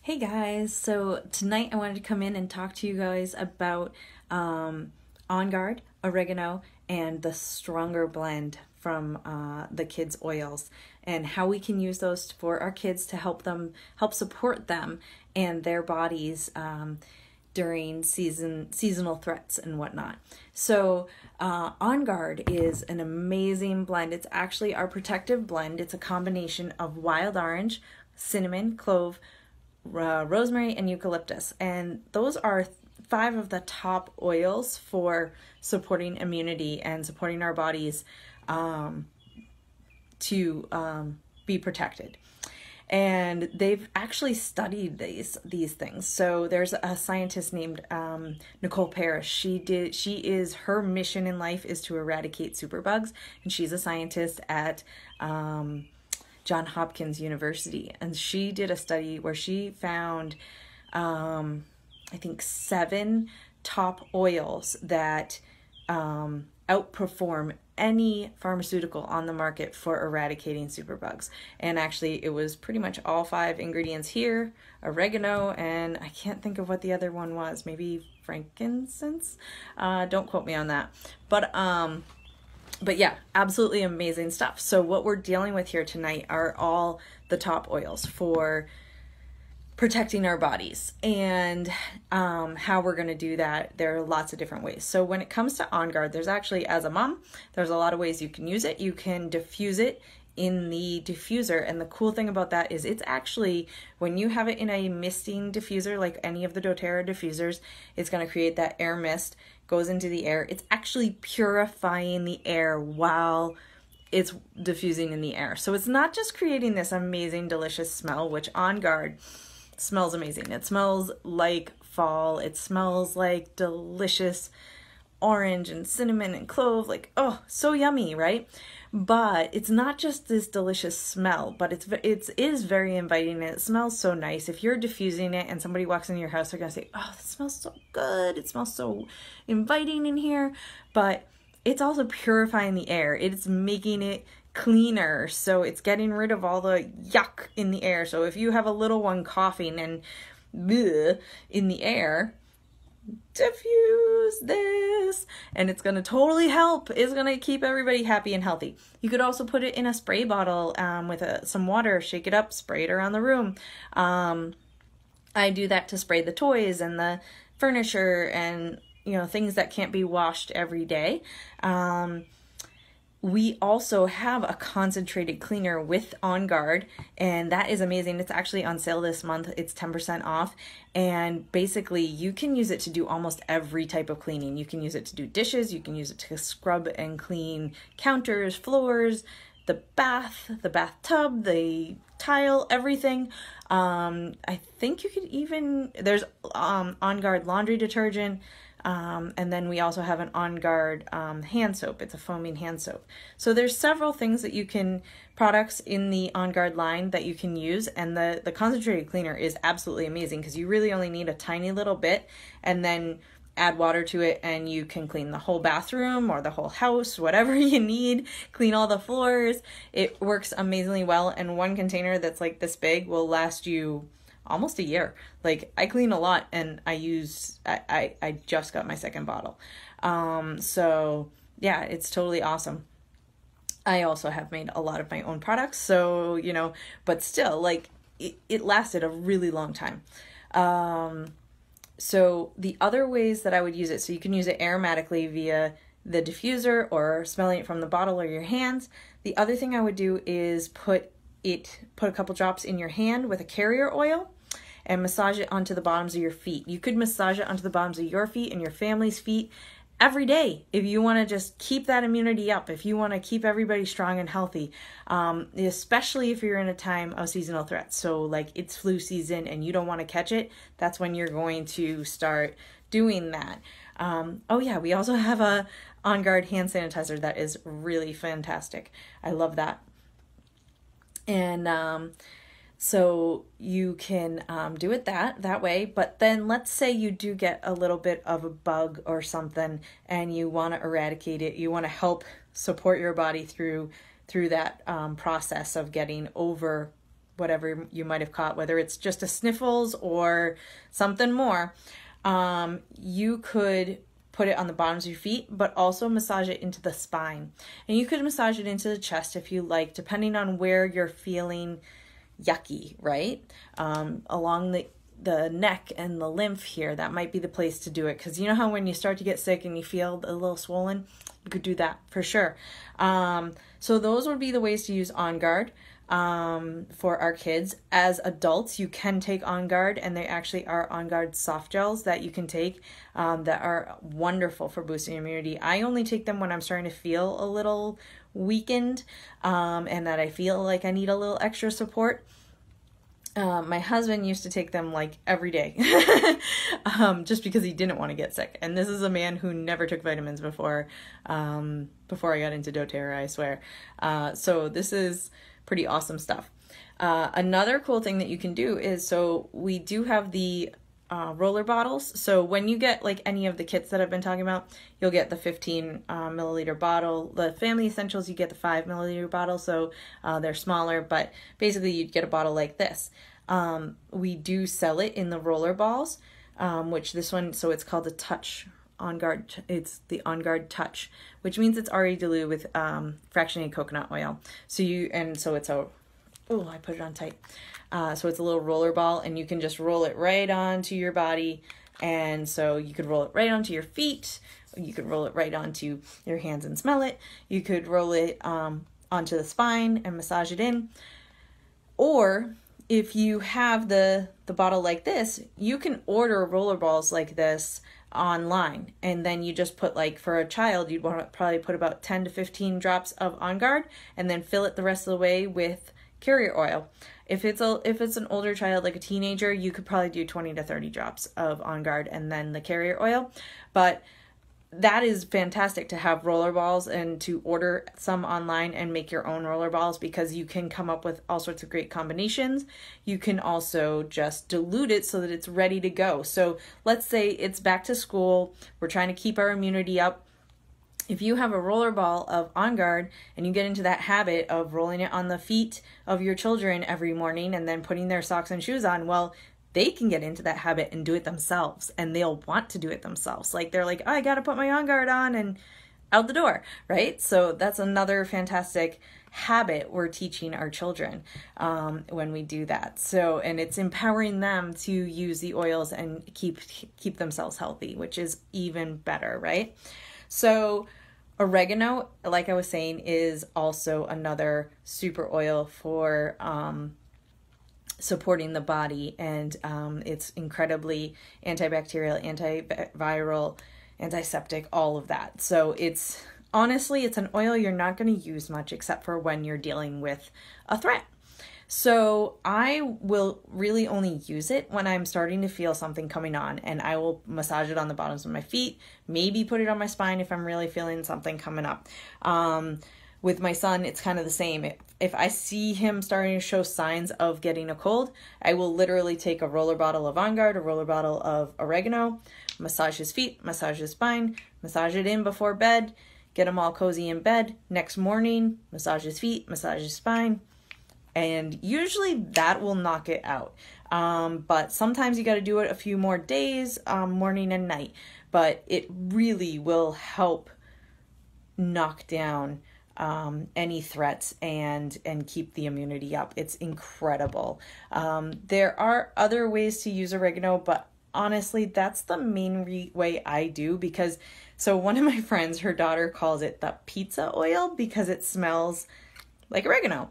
Hey guys, so tonight I wanted to come in and talk to you guys about On Guard, Oregano, and the Stronger blend from the kids' oils, and how we can use those for our kids to help support them and their bodies during seasonal threats and whatnot. So On Guard is an amazing blend. It's actually our protective blend. It's a combination of wild orange, cinnamon, clove, rosemary, and eucalyptus, and those are 5 of the top oils for supporting immunity and supporting our bodies to be protected. And they've actually studied these things. So there's a scientist named Nicole Parrish. Her mission in life is to eradicate superbugs, and she's a scientist at John Hopkins University, and she did a study where she found I think 7 top oils that outperform any pharmaceutical on the market for eradicating superbugs. And actually it was pretty much all 5 ingredients here: oregano, and I can't think of what the other one was, maybe frankincense. Don't quote me on that, but yeah, absolutely amazing stuff. So what we're dealing with here tonight are all the top oils for protecting our bodies, and how we're going to do that. There are lots of different ways. So when it comes to On Guard, there's actually, as a mom, there's a lot of ways you can use it. You can diffuse it in the diffuser, and the cool thing about that is it's actually, when you have it in a misting diffuser like any of the doTERRA diffusers, it's going to create that air mist, goes into the air. It's actually purifying the air while it's diffusing in the air. So it's not just creating this amazing delicious smell, which On Guard smells amazing. It smells like fall. It smells like delicious orange and cinnamon and clove, like, oh, so yummy, right? But it's not just this delicious smell, but it is very inviting, and it smells so nice. If you're diffusing it and somebody walks into your house, they're gonna say, oh, it smells so good, it smells so inviting in here. But it's also purifying the air. It's making it cleaner, so it's getting rid of all the yuck in the air. So if you have a little one coughing and bleh in the air, diffuse this, and it's going to totally help. It's going to keep everybody happy and healthy. You could also put it in a spray bottle with some water, shake it up, spray it around the room. I do that to spray the toys and the furniture and things that can't be washed every day. We also have a concentrated cleaner with On Guard, and that is amazing. It's actually on sale this month. It's 10% off, and basically you can use it to do almost every type of cleaning. You can use it to do dishes, you can use it to scrub and clean counters, floors, the bathtub, the tile, everything. I think you could even, there's On Guard laundry detergent. And then we also have an On Guard hand soap. It's a foaming hand soap. So there's several things that products in the On Guard line that you can use, and the concentrated cleaner is absolutely amazing because you really only need a tiny little bit, and then add water to it and you can clean the whole bathroom or the whole house, whatever you need, clean all the floors. It works amazingly well, and one container that's like this big will last you almost a year. Like, I clean a lot, and I just got my 2nd bottle. So yeah, it's totally awesome. I also have made a lot of my own products, so, but still, like, it lasted a really long time. So the other ways that I would use it, so you can use it aromatically via the diffuser or smelling it from the bottle or your hands. The other thing I would do is put a couple drops in your hand with a carrier oil and massage it onto the bottoms of your feet. You could massage it onto the bottoms of your feet and your family's feet every day if you want to just keep that immunity up, if you want to keep everybody strong and healthy, especially if you're in a time of seasonal threats. So like it's flu season and you don't want to catch it, that's when you're going to start doing that. Oh yeah, we also have a On Guard hand sanitizer that is really fantastic. I love that. And so you can do it that way, but then let's say you do get a little bit of a bug or something and you want to eradicate it. You want to help support your body through that process of getting over whatever you might have caught, whether it's just a sniffles or something more, you could put it on the bottoms of your feet, but also massage it into the spine. And you could massage it into the chest if you like, depending on where you're feeling yucky, right? Along the neck and the lymph here, that might be the place to do it. Because you know how when you start to get sick and you feel a little swollen, you could do that for sure. So those would be the ways to use On Guard for our kids. As adults, you can take On Guard, and they actually are On Guard soft gels that you can take that are wonderful for boosting immunity. I only take them when I'm starting to feel a little weakened and that I feel like I need a little extra support. My husband used to take them like every day just because he didn't want to get sick. And this is a man who never took vitamins before I got into doTERRA, I swear. So this is pretty awesome stuff. Another cool thing that you can do is, so we do have the roller bottles. So when you get like any of the kits that I've been talking about, you'll get the 15 milliliter bottle. The Family Essentials, you get the 5 milliliter bottle. So they're smaller, but basically you'd get a bottle like this. We do sell it in the roller balls, which this one, so it's called the Touch On Guard. It's the On Guard Touch, which means it's already diluted with fractionated coconut oil. So it's a, oh, I put it on tight. So it's a little roller ball, and you can just roll it right onto your body. And so you could roll it right onto your feet. You could roll it right onto your hands and smell it. You could roll it onto the spine and massage it in. Or if you have the bottle like this, you can order roller balls like this online, and then you just put, like, for a child, you'd want to probably put about 10 to 15 drops of On Guard, and then fill it the rest of the way with carrier oil. If it's an older child, like a teenager, you could probably do 20 to 30 drops of On Guard and then the carrier oil. But that is fantastic to have roller balls and to order some online and make your own roller balls, because you can come up with all sorts of great combinations. You can also just dilute it so that it's ready to go. So let's say it's back to school. We're trying to keep our immunity up. If you have a roller ball of On Guard and you get into that habit of rolling it on the feet of your children every morning and then putting their socks and shoes on, well, they can get into that habit and do it themselves, and they'll want to do it themselves. Like, they're like, oh, I got to put my On Guard on, and out the door, right? So that's another fantastic habit we're teaching our children when we do that. So, and it's empowering them to use the oils and keep themselves healthy, which is even better, right? So oregano, like I was saying, is also another super oil for supporting the body, and it's incredibly antibacterial, antiviral, antiseptic, all of that. So it's honestly, it's an oil you're not going to use much except for when you're dealing with a threat. So I will really only use it when I'm starting to feel something coming on, and I will massage it on the bottoms of my feet, maybe put it on my spine if I'm really feeling something coming up. With my son, it's kind of the same. If I see him starting to show signs of getting a cold, I will literally take a roller bottle of On Guard, a roller bottle of oregano, massage his feet, massage his spine, massage it in before bed, get him all cozy in bed. Next morning, massage his feet, massage his spine, and usually that will knock it out. But sometimes you got to do it a few more days, morning and night. But it really will help knock down any threats and keep the immunity up. It's incredible. There are other ways to use oregano, but honestly, that's the main way I do, because so one of my friends, her daughter calls it the pizza oil because it smells like oregano.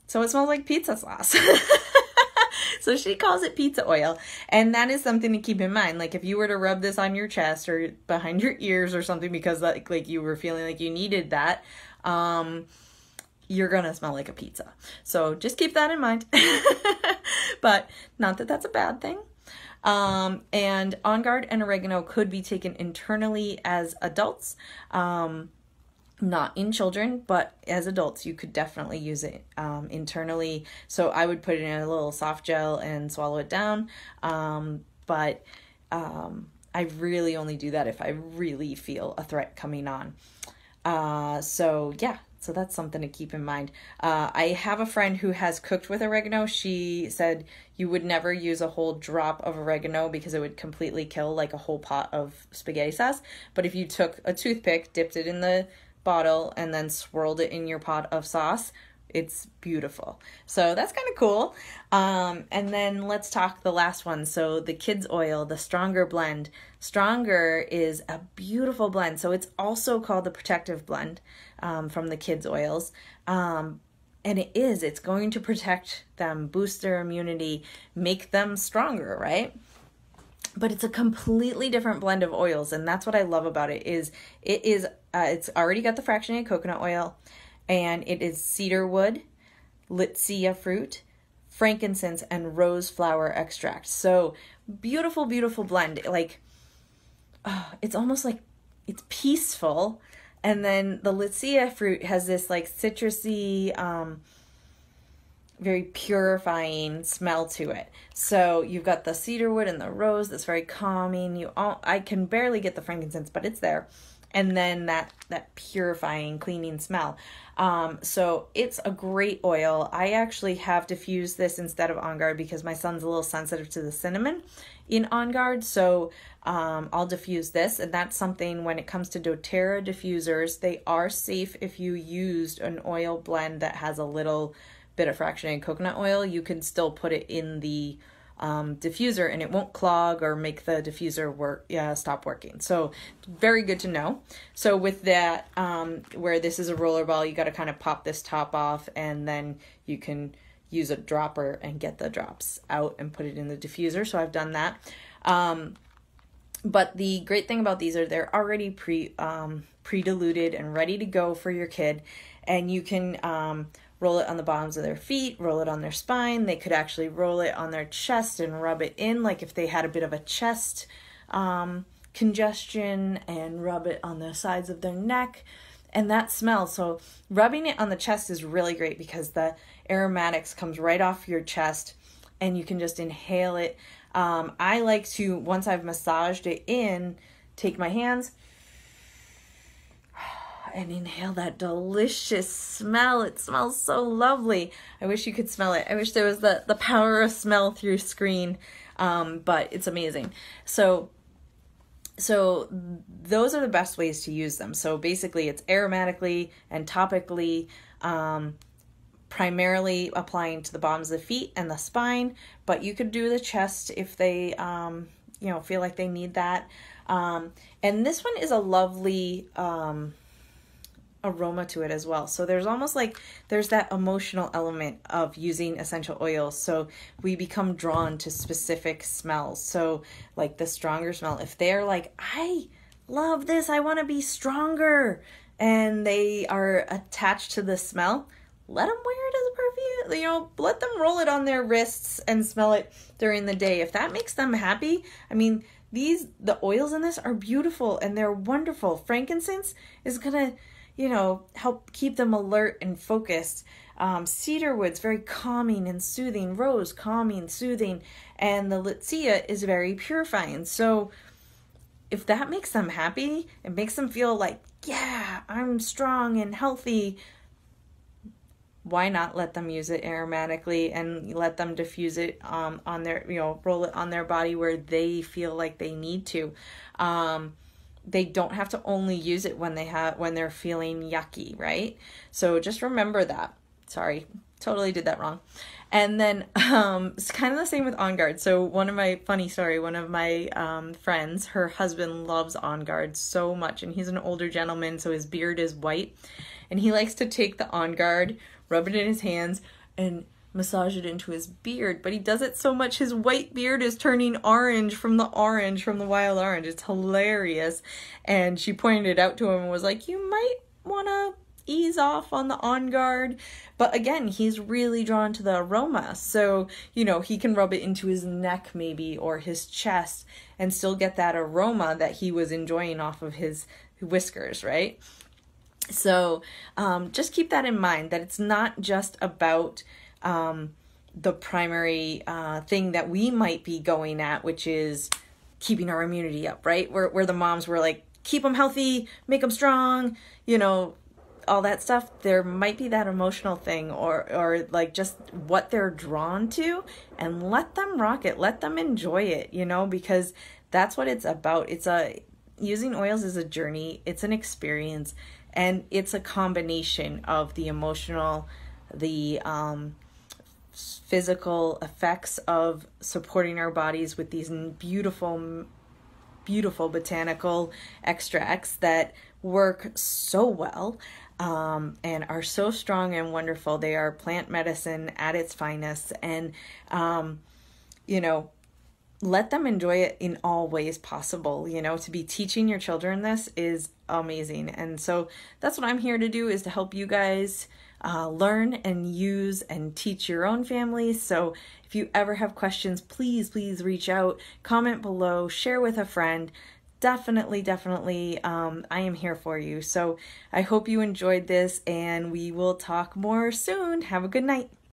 So it smells like pizza sauce. So she calls it pizza oil. And that is something to keep in mind. Like, if you were to rub this on your chest or behind your ears or something because like you were feeling like you needed that, you're gonna smell like a pizza. So just keep that in mind. But not that that's a bad thing. And On Guard and oregano could be taken internally as adults. Not in children, but as adults, you could definitely use it internally. So I would put it in a little soft gel and swallow it down. But I really only do that if I really feel a threat coming on. So yeah, So that's something to keep in mind. I have a friend who has cooked with oregano. She said you would never use a whole drop of oregano because it would completely kill like a whole pot of spaghetti sauce. But if you took a toothpick, dipped it in the bottle, and then swirled it in your pot of sauce, it's beautiful. So that's kind of cool. And then let's talk the last one. So the kids oil, the Stronger blend. Stronger is a beautiful blend. So it's also called the protective blend from the kids oils. And it's going to protect them, boost their immunity, make them stronger, right? But it's a completely different blend of oils. And that's what I love about it is it's already got the fractionated coconut oil, and it is cedar wood, litsea fruit, frankincense, and rose flower extract. So beautiful, beautiful blend. Like, it's almost like it's peaceful. And then the litsea fruit has this like citrusy, very purifying smell to it. So you've got the cedar wood and the rose that's very calming. I can barely get the frankincense, but it's there. And then that purifying, cleaning smell. So it's a great oil. I actually have diffused this instead of On Guard because my son's a little sensitive to the cinnamon in On Guard. So I'll diffuse this. And that's something when it comes to doTERRA diffusers, they are safe if you used an oil blend that has a little bit of fractionated coconut oil. You can still put it in the diffuser and it won't clog or make the diffuser stop working. So very good to know. So with that, where this is a roller ball, you got to kind of pop this top off, and then you can use a dropper and get the drops out and put it in the diffuser. So I've done that. But the great thing about these are they're already pre-diluted and ready to go for your kid, and you can roll it on the bottoms of their feet, roll it on their spine. They could actually roll it on their chest and rub it in, like if they had a bit of a chest congestion, and rub it on the sides of their neck. And that smell, so rubbing it on the chest is really great because the aromatics comes right off your chest and you can just inhale it. I like to, once I've massaged it in, take my hands and inhale that delicious smell. It smells so lovely. I wish you could smell it. I wish there was the power of smell through screen, but it's amazing. So those are the best ways to use them. So basically it's aromatically and topically, primarily applying to the bottoms of the feet and the spine, but you could do the chest if they, feel like they need that. And this one is a lovely, aroma to it as well. So there's almost like there's that emotional element of using essential oils. So we become drawn to specific smells. So like the Stronger smell, if they're like, I love this, I want to be stronger, and they are attached to the smell, let them wear it as a perfume. Let them roll it on their wrists and smell it during the day. If that makes them happy, I mean, the oils in this are beautiful and they're wonderful. Frankincense is gonna help keep them alert and focused. Cedarwood's very calming and soothing. Rose, calming, soothing. And the litsea is very purifying. So if that makes them happy, it makes them feel like, yeah, I'm strong and healthy, why not let them use it aromatically and let them diffuse it on their, roll it on their body where they feel like they need to. They don't have to only use it when they're feeling yucky, right? So just remember that. Sorry, totally did that wrong. And then it's kind of the same with On Guard. So one of my friends, her husband loves On Guard so much, and he's an older gentleman, so his beard is white, and he likes to take the On Guard, rub it in his hands, and massage it into his beard, but he does it so much his white beard is turning orange from the wild orange. It's hilarious. And she pointed it out to him and was like, you might want to ease off on the On Guard. But again, he's really drawn to the aroma. So, he can rub it into his neck maybe or his chest and still get that aroma that he was enjoying off of his whiskers, right? So just keep that in mind, that it's not just about the primary thing that we might be going at, which is keeping our immunity up, right? Where the moms were like, keep them healthy, make them strong, all that stuff, there might be that emotional thing or like just what they're drawn to, and let them rock it. Let them enjoy it, you know, because that's what it's about. Using oils is a journey. It's an experience, and it's a combination of the emotional, the physical effects of supporting our bodies with these beautiful botanical extracts that work so well, and are so strong and wonderful. They are plant medicine at its finest, and you know, let them enjoy it in all ways possible. You know, to be teaching your children this is amazing. And so that's what I'm here to do, is to help you guys learn and use and teach your own families. So if you ever have questions, please reach out, comment below, share with a friend. Definitely, I am here for you. So I hope you enjoyed this, and we will talk more soon. Have a good night.